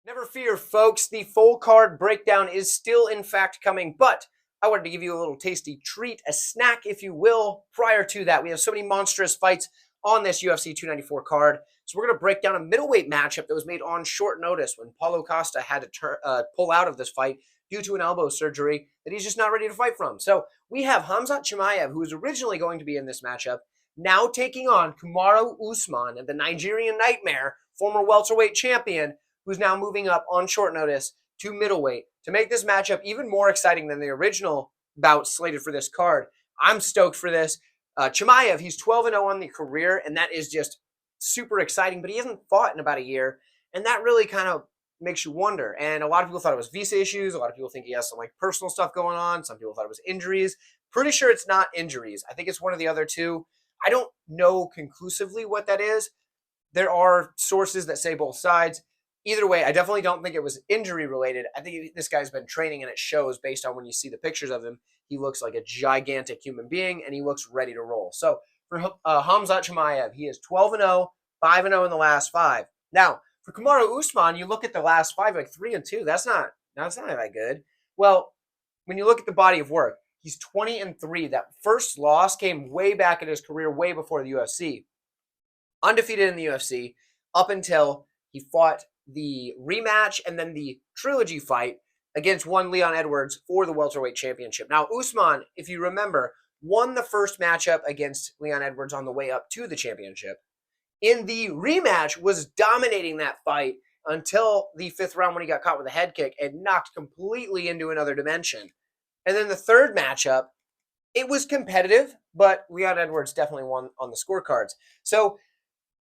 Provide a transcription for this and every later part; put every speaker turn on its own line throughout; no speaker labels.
Never fear, folks. The full card breakdown is still, in fact, coming, but I wanted to give you a little tasty treat, a snack, if you will. Prior to that, we have so many monstrous fights on this UFC 294 card. So we're going to break down a middleweight matchup that was made on short notice when Paulo Costa had to pull out of this fight due to an elbow surgery that he's just not ready to fight from. So we have Khamzat Chimaev, who was originally going to be in this matchup, now taking on Kamaru Usman, the Nigerian Nightmare, former welterweight champion, who's now moving up on short notice to middleweight to make this matchup even more exciting than the original bout slated for this card. I'm stoked for this. Chimaev, he's 12-0 on the career, and that is just super exciting, but he hasn't fought in about a year, and that really kind of makes you wonder. And a lot of people thought it was visa issues. A lot of people think he has some personal stuff going on. Some people thought it was injuries. Pretty sure it's not injuries. I think it's one of the other two. I don't know conclusively what that is. There are sources that say both sides. Either way, I definitely don't think it was injury related. I think this guy's been training, and it shows based on when you see the pictures of him. He looks like a gigantic human being, and he looks ready to roll. So for Khamzat Chimaev, he is 12-0, 5-0 in the last 5. Now, for Kamaru Usman, you look at the last 5, 3-2. That's not that good. Well, when you look at the body of work, he's 20-3. That first loss came way back in his career, way before the UFC. Undefeated in the UFC up until he fought the rematch and then the trilogy fight against one Leon Edwards for the welterweight championship. Now, Usman, if you remember, won the first matchup against Leon Edwards on the way up to the championship. In the rematch, was dominating that fight until the 5th round when he got caught with a head kick and knocked completely into another dimension. And then the third matchup, it was competitive, but Leon Edwards definitely won on the scorecards. So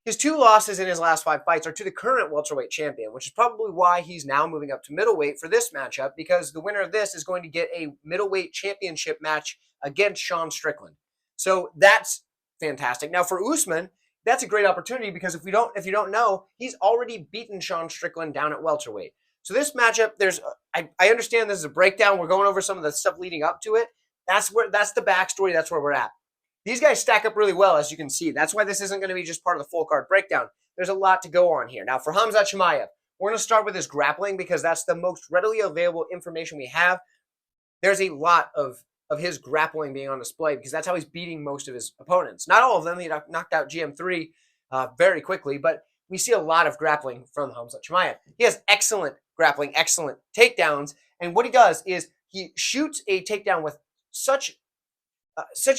his 2 losses in his last 5 fights are to the current welterweight champion, which is probably why he's now moving up to middleweight for this matchup, because the winner of this is going to get a middleweight championship match against Sean Strickland. So that's fantastic. Now for Usman, that's a great opportunity because if you don't know, he's already beaten Sean Strickland down at welterweight. So this matchup, I understand this is a breakdown. We're going over some of the stuff leading up to it. That's the backstory. That's where we're at. These guys stack up really well, as you can see. That's why this isn't going to be just part of the full card breakdown. There's a lot to go on here. Now, for Khamzat Chimaev, we're going to start with his grappling because that's the most readily available information we have. There's a lot of his grappling being on display because that's how he's beating most of his opponents. Not all of them. He knocked out GM3 very quickly, but we see a lot of grappling from Khamzat Chimaev. He has excellent grappling, excellent takedowns, and what he does is he shoots a takedown with such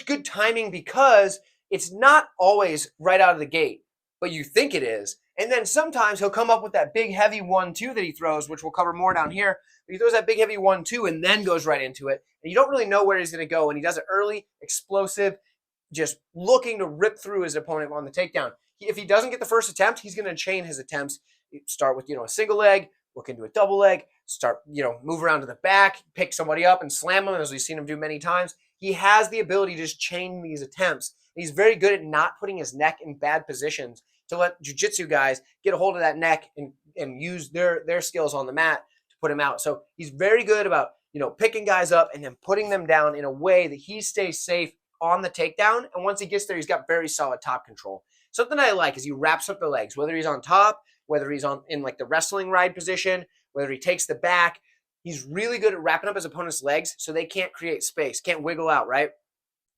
good timing because it's not always right out of the gate, but you think it is. And then sometimes he'll come up with that big heavy 1-2 that he throws, which we'll cover more down here. But he throws that big heavy 1-2 and then goes right into it. And you don't really know where he's going to go. And he does it early, explosive, just looking to rip through his opponent on the takedown. If he doesn't get the first attempt, he's going to chain his attempts. Start with, a single leg, look into a double leg, start, move around to the back, pick somebody up and slam them, as we've seen him do many times. He has the ability to just chain these attempts. He's very good at not putting his neck in bad positions to let jiu-jitsu guys get a hold of that neck and use their skills on the mat to put him out. So he's very good about, picking guys up and then putting them down in a way that he stays safe on the takedown. And once he gets there, he's got very solid top control. Something I like is he wraps up the legs, whether he's on top, whether he's in the wrestling ride position, whether he takes the back. He's really good at wrapping up his opponent's legs so they can't create space, can't wiggle out, right?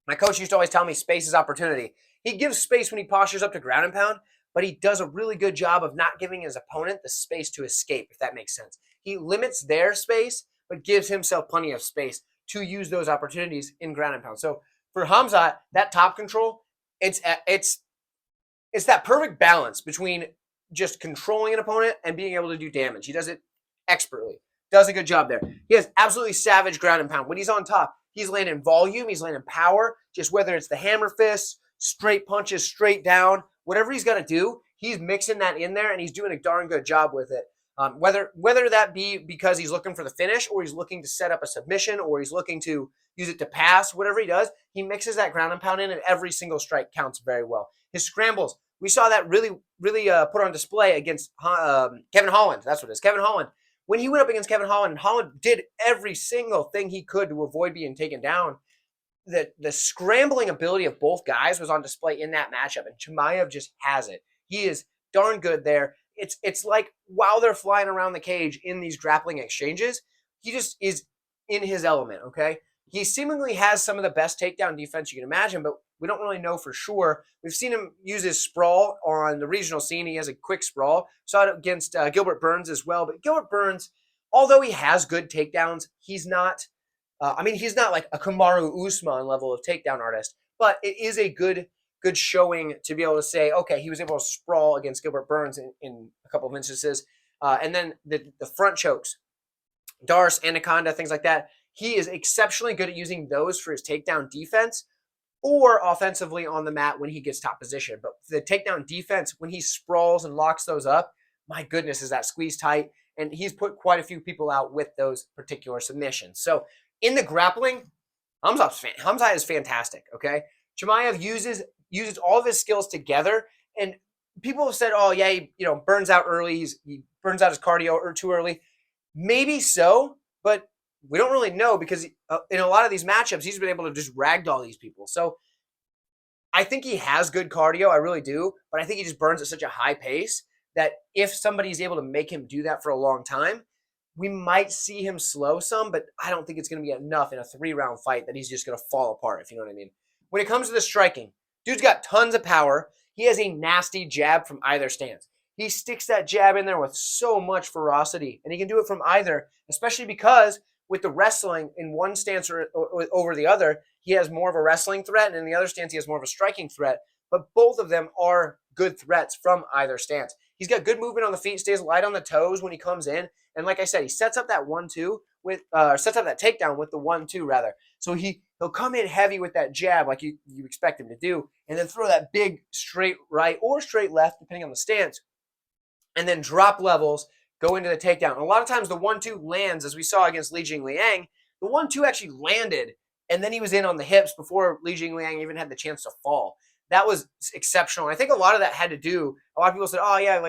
My coach used to always tell me space is opportunity. He gives space when he postures up to ground and pound, but he does a really good job of not giving his opponent the space to escape, if that makes sense. He limits their space, but gives himself plenty of space to use those opportunities in ground and pound. So for Khamzat, that top control, it's that perfect balance between just controlling an opponent and being able to do damage. He does it expertly. Does a good job there. He has absolutely savage ground and pound. When he's on top, he's landing volume, he's landing power, just whether it's the hammer fists, straight punches, straight down, whatever he's got to do, he's mixing that in there, and he's doing a darn good job with it. Whether that be because he's looking for the finish, or he's looking to set up a submission, or he's looking to use it to pass, whatever he does, he mixes that ground and pound in, and every single strike counts very well. His scrambles, we saw that really put on display against Kevin Holland. That's what it is, Kevin Holland. When he went up against Kevin Holland, and Holland did every single thing he could to avoid being taken down, the scrambling ability of both guys was on display in that matchup, and Chimaev just has it. He is darn good there. it's like while they're flying around the cage in these grappling exchanges, he just is in his element, okay? He seemingly has some of the best takedown defense you can imagine, but we don't really know for sure. We've seen him use his sprawl on the regional scene. He has a quick sprawl. Saw it against Gilbert Burns as well. But Gilbert Burns, although he has good takedowns, he's not, he's not like a Kamaru Usman level of takedown artist, but it is a good showing to be able to say, okay, he was able to sprawl against Gilbert Burns in a couple of instances. And then the front chokes, Darce, Anaconda, things like that. He is exceptionally good at using those for his takedown defense or offensively on the mat when he gets top position. But the takedown defense, when he sprawls and locks those up, my goodness, is that squeeze tight. And he's put quite a few people out with those particular submissions. So in the grappling, Khamzat is fantastic, okay? Chimaev uses all of his skills together. And people have said, oh, yeah, he burns out early. He burns out his cardio or too early. Maybe so, but we don't really know because in a lot of these matchups, he's been able to just ragdoll these people. So I think he has good cardio. I really do. But I think he just burns at such a high pace that if somebody's able to make him do that for a long time, we might see him slow some, but I don't think it's going to be enough in a 3-round fight that he's just going to fall apart, if you know what I mean. When it comes to the striking, dude's got tons of power. He has a nasty jab from either stance. He sticks that jab in there with so much ferocity, and he can do it from either, especially because with the wrestling in one stance or over the other, he has more of a wrestling threat, and in the other stance, he has more of a striking threat. But both of them are good threats from either stance. He's got good movement on the feet, stays light on the toes when he comes in, and like I said, he sets up that 1-2 with, sets up that takedown with the 1-2 rather. So he'll come in heavy with that jab like you expect him to do, and then throw that big straight right or straight left, depending on the stance, and then drop levels, go into the takedown. And a lot of times the 1-2 lands, as we saw against Li Jingliang. The 1-2 actually landed, and then he was in on the hips before Li Jingliang even had the chance to fall. That was exceptional. And I think a lot of that had to do, a lot of people said, oh, yeah,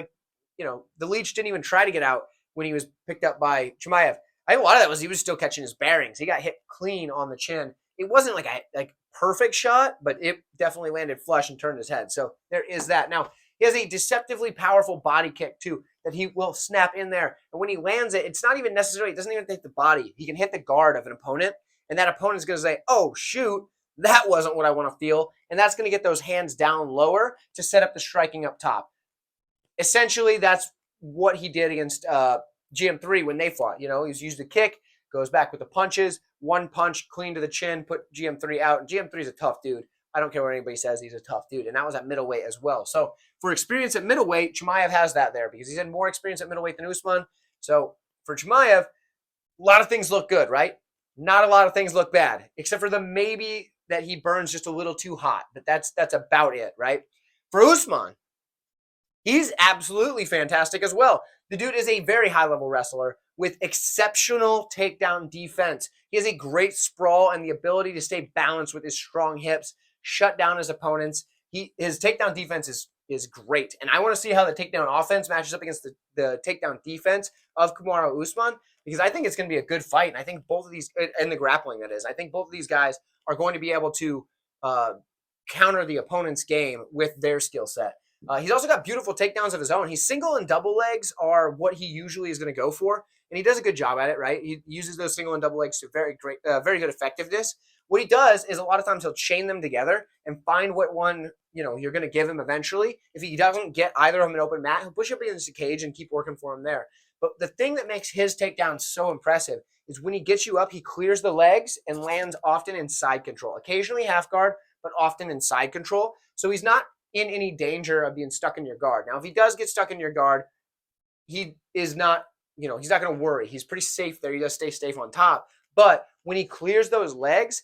the Leech didn't even try to get out when he was picked up by Chimaev. I think a lot of that was he was still catching his bearings. He got hit clean on the chin. It wasn't like a perfect shot, but it definitely landed flush and turned his head. So there is that. Now, he has a deceptively powerful body kick, too, that he will snap in there. And when he lands it, it's not even necessarily, it doesn't even hit the body. He can hit the guard of an opponent, and that opponent's going to say, oh, shoot, that wasn't what I want to feel. And that's going to get those hands down lower to set up the striking up top. Essentially, that's what he did against GM3 when they fought. He's used a kick, goes back with the punches, one punch, clean to the chin, put GM3 out. And GM3 is a tough dude. I don't care what anybody says, he's a tough dude. And that was at middleweight as well. So for experience at middleweight, Chimaev has that there because he's had more experience at middleweight than Usman. So for Chimaev, a lot of things look good, right? Not a lot of things look bad, except for the maybe that he burns just a little too hot. But that's about it, right? For Usman, he's absolutely fantastic as well. The dude is a very high-level wrestler with exceptional takedown defense. He has a great sprawl and the ability to stay balanced with his strong hips, shut down his opponents. His takedown defense is great. And I want to see how the takedown offense matches up against the takedown defense of Kamaru Usman, because I think it's going to be a good fight. And I think both of these, and the grappling that is, I think both of these guys are going to be able to counter the opponent's game with their skill set. He's also got beautiful takedowns of his own. He's single and double legs are what he usually is going to go for, and he does a good job at it, right? He uses those single and double legs to very good effectiveness. What he does is a lot of times he'll chain them together and find what one you're going to give him eventually. If he doesn't get either of them an open mat, he'll push up against the cage and keep working for him there. But the thing that makes his takedown so impressive is when he gets you up, he clears the legs and lands often in side control. Occasionally half guard, but often in side control. So he's not in any danger of being stuck in your guard. Now, if he does get stuck in your guard, he is not, he's not going to worry. He's pretty safe there. He does stay safe on top. But when he clears those legs,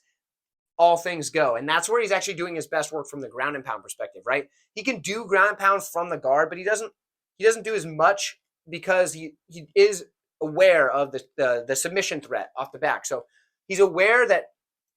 all things go. And that's where he's actually doing his best work from the ground and pound perspective, right? He can do ground and pound from the guard, but he doesn't do as much because he is aware of the submission threat off the back. So he's aware that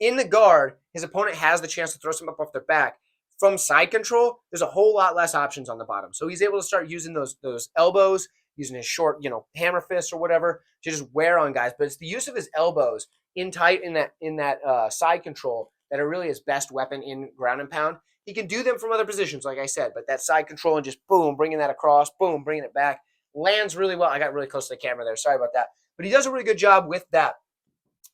in the guard, his opponent has the chance to throw some up off their back. From side control, there's a whole lot less options on the bottom. So he's able to start using those elbows, using his short, hammer fists or whatever to just wear on guys. But it's the use of his elbows in tight in that side control that are really his best weapon in ground and pound. He can do them from other positions, like I said, but that side control and just boom, bringing that across, boom, bringing it back, lands really well. I got really close to the camera there. Sorry about that. But he does a really good job with that.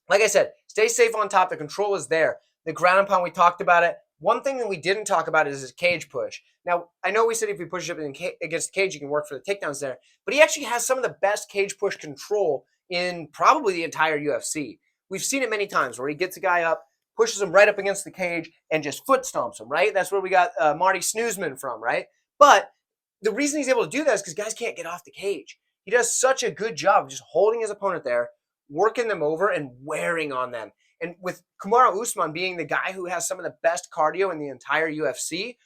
Like I said, stay safe on top. The control is there. The ground and pound, we talked about it. One thing that we didn't talk about is his cage push. Now, I know we said if he pushes up against the cage, you can work for the takedowns there, but he actually has some of the best cage push control in probably the entire UFC. We've seen it many times where he gets a guy up, pushes him right up against the cage, and just foot stomps him, right? That's where we got Marty Snoozman from, right? But the reason he's able to do that is because guys can't get off the cage. He does such a good job of just holding his opponent there, working them over, and wearing on them. And with Kamaru Usman being the guy who has some of the best cardio in the entire UFC,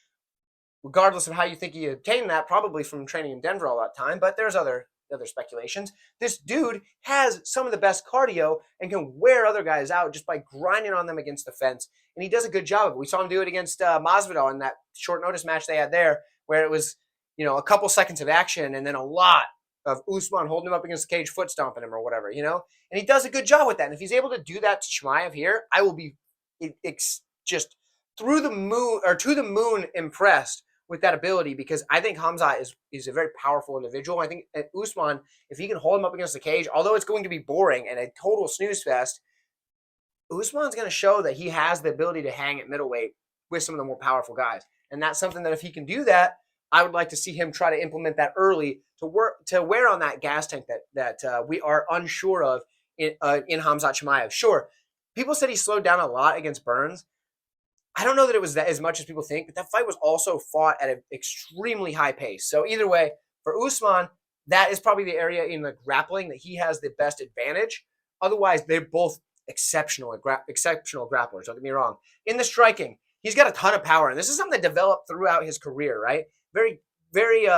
regardless of how you think he obtained that, probably from training in Denver all that time, but there's other speculations. This dude has some of the best cardio and can wear other guys out just by grinding on them against the fence. And he does a good job of it. We saw him do it against Masvidal in that short notice match they had there, where it was, a couple seconds of action and then a lot of Usman holding him up against the cage, foot stomping him or whatever, And he does a good job with that. And if he's able to do that to Chimaev here, I will be just through the moon or to the moon impressed with that ability, because I think Khamzat is a very powerful individual. I think Usman, if he can hold him up against the cage, although it's going to be boring and a total snooze fest, Usman's going to show that he has the ability to hang at middleweight with some of the more powerful guys. And that's something that if he can do that, I would like to see him try to implement that early to wear on that gas tank that we are unsure of in Khamzat Chimaev. Sure, people said he slowed down a lot against Burns. I don't know that it was that as much as people think, but that fight was also fought at an extremely high pace. So either way, for Usman, that is probably the area in the grappling that he has the best advantage. Otherwise, they're both exceptional grapplers. Don't get me wrong. In the striking, he's got a ton of power, and this is something that developed throughout his career, right? Very, very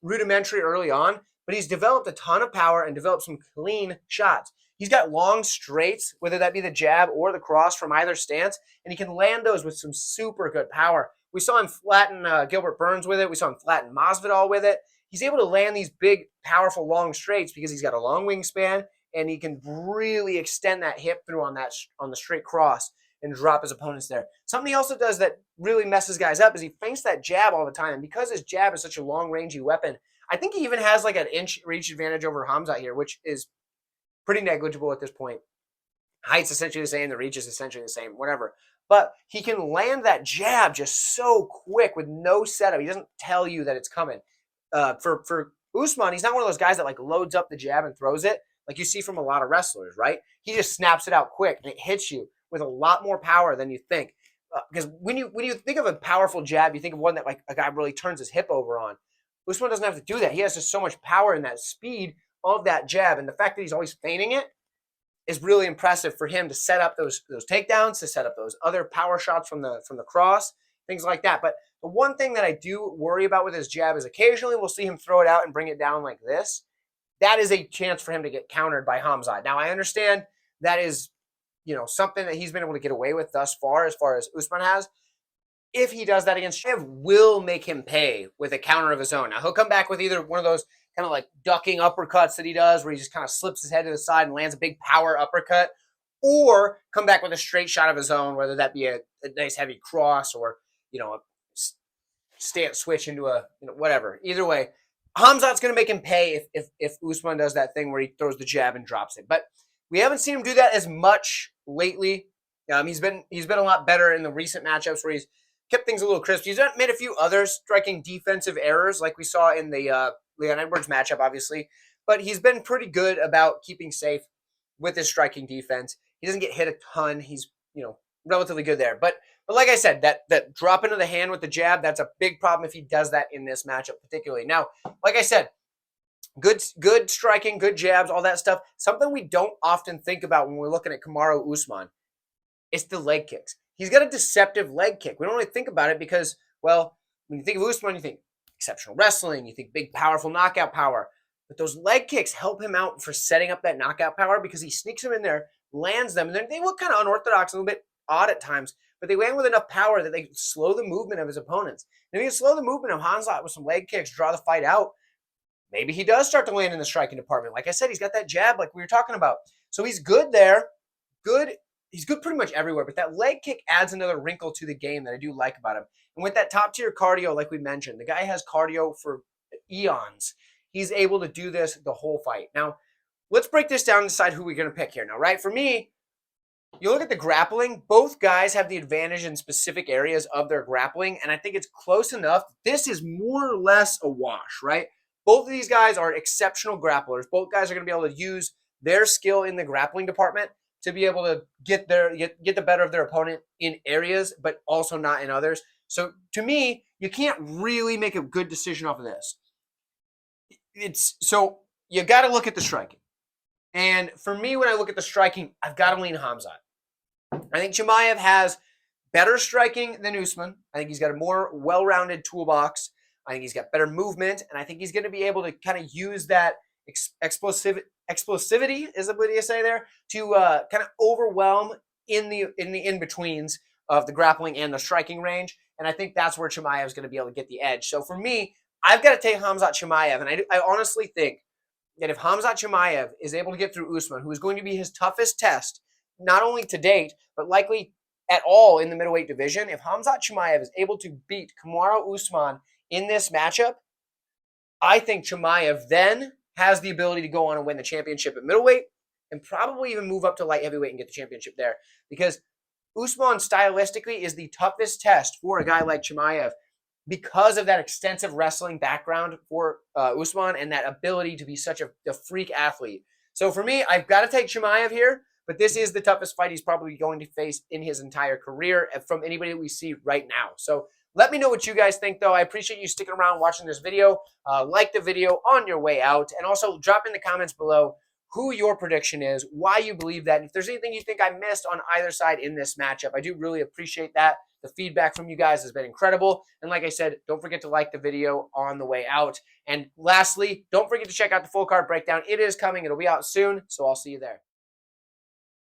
rudimentary early on, but he's developed a ton of power and developed some clean shots. He's got long straights, whether that be the jab or the cross from either stance, and he can land those with some super good power. We saw him flatten Gilbert Burns with it. We saw him flatten Masvidal with it. He's able to land these big, powerful, long straights because he's got a long wingspan, and he can really extend that hip through on the straight cross and drop his opponents there. Something he also does that really messes guys up is he feints that jab all the time. And because his jab is such a long-rangey weapon, I think he even has like an inch reach advantage over Khamzat here, which is pretty negligible at this point. Height's essentially the same. The reach is essentially the same, whatever. But he can land that jab just so quick with no setup. He doesn't tell you that it's coming. For Usman, he's not one of those guys that like loads up the jab and throws it like you see from a lot of wrestlers, right? He just snaps it out quick and it hits you with a lot more power than you think. Because when you think of a powerful jab, you think of one that like a guy really turns his hip over on. Usman doesn't have to do that. He has just so much power in that speed of that jab, and the fact that he's always feigning it is really impressive for him to set up those takedowns, to set up those other power shots from the cross, things like that. But the one thing that I do worry about with his jab is occasionally we'll see him throw it out and bring it down like this. That is a chance for him to get countered by Khamzat. Now I understand that is something that he's been able to get away with thus far as Usman has. If he does that against Chimaev, will make him pay with a counter of his own. Now, he'll come back with either one of those kind of like ducking uppercuts that he does, where he just kind of slips his head to the side and lands a big power uppercut, or come back with a straight shot of his own, whether that be a nice heavy cross or, a stance switch into a, whatever. Either way, Khamzat's going to make him pay if Usman does that thing where he throws the jab and drops it. But we haven't seen him do that as much lately. He's been a lot better in the recent matchups where he's kept things a little crisp. He's made a few other striking defensive errors like we saw in the Leon Edwards matchup, obviously. But he's been pretty good about keeping safe with his striking defense. He doesn't get hit a ton. He's, relatively good there. But like I said, that drop into the hand with the jab, that's a big problem if he does that in this matchup particularly. Now, like I said, good striking, good jabs, all that stuff. Something we don't often think about when we're looking at Kamaru Usman, it's the leg kicks. He's got a deceptive leg kick. We don't really think about it because, well, when you think of Usman, you think exceptional wrestling, you think big, powerful knockout power. But those leg kicks help him out for setting up that knockout power because he sneaks them in there, lands them, and then they look kind of unorthodox, a little bit odd at times, but they land with enough power that they slow the movement of his opponents. And if he can slow the movement of Khamzat with some leg kicks, draw the fight out, maybe he does start to land in the striking department. Like I said, he's got that jab like we were talking about. So he's good there. Good he's good pretty much everywhere, but that leg kick adds another wrinkle to the game that I do like about him. And with that top tier cardio, like we mentioned, the guy has cardio for eons. He's able to do this the whole fight. Now, let's break this down and decide who we're going to pick here now, right? For me, you look at the grappling, both guys have the advantage in specific areas of their grappling, and I think it's close enough. This is more or less a wash, right? Both of these guys are exceptional grapplers. Both guys are going to be able to use their skill in the grappling department to be able to get the better of their opponent in areas, but also not in others. So to me, you can't really make a good decision off of this. So you got to look at the striking. And for me, when I look at the striking, I've got to lean Khamzat. I think Chimaev has better striking than Usman. I think he's got a more well-rounded toolbox. I think he's got better movement, and I think he's going to be able to kind of use that explosivity, is what you say there, to kind of overwhelm in the in-betweens of the grappling and the striking range. And I think that's where Chimaev is going to be able to get the edge. So for me, I've got to take Khamzat Chimaev, and I honestly think that if Khamzat Chimaev is able to get through Usman, who is going to be his toughest test, not only to date, but likely at all in the middleweight division, if Khamzat Chimaev is able to beat Kamaru Usman in this matchup, I think Chimaev then has the ability to go on and win the championship at middleweight and probably even move up to light heavyweight and get the championship there. Because Usman stylistically is the toughest test for a guy like Chimaev because of that extensive wrestling background for Usman and that ability to be such a freak athlete. So for me, I've got to take Chimaev here, but this is the toughest fight he's probably going to face in his entire career from anybody that we see right now. So let me know what you guys think, though. I appreciate you sticking around watching this video. Like the video on your way out, and also drop in the comments below who your prediction is, why you believe that, and if there's anything you think I missed on either side in this matchup. I do really appreciate that. The feedback from you guys has been incredible. And like I said, don't forget to like the video on the way out. And lastly, don't forget to check out the full card breakdown. It is coming. It'll be out soon, so I'll see you there.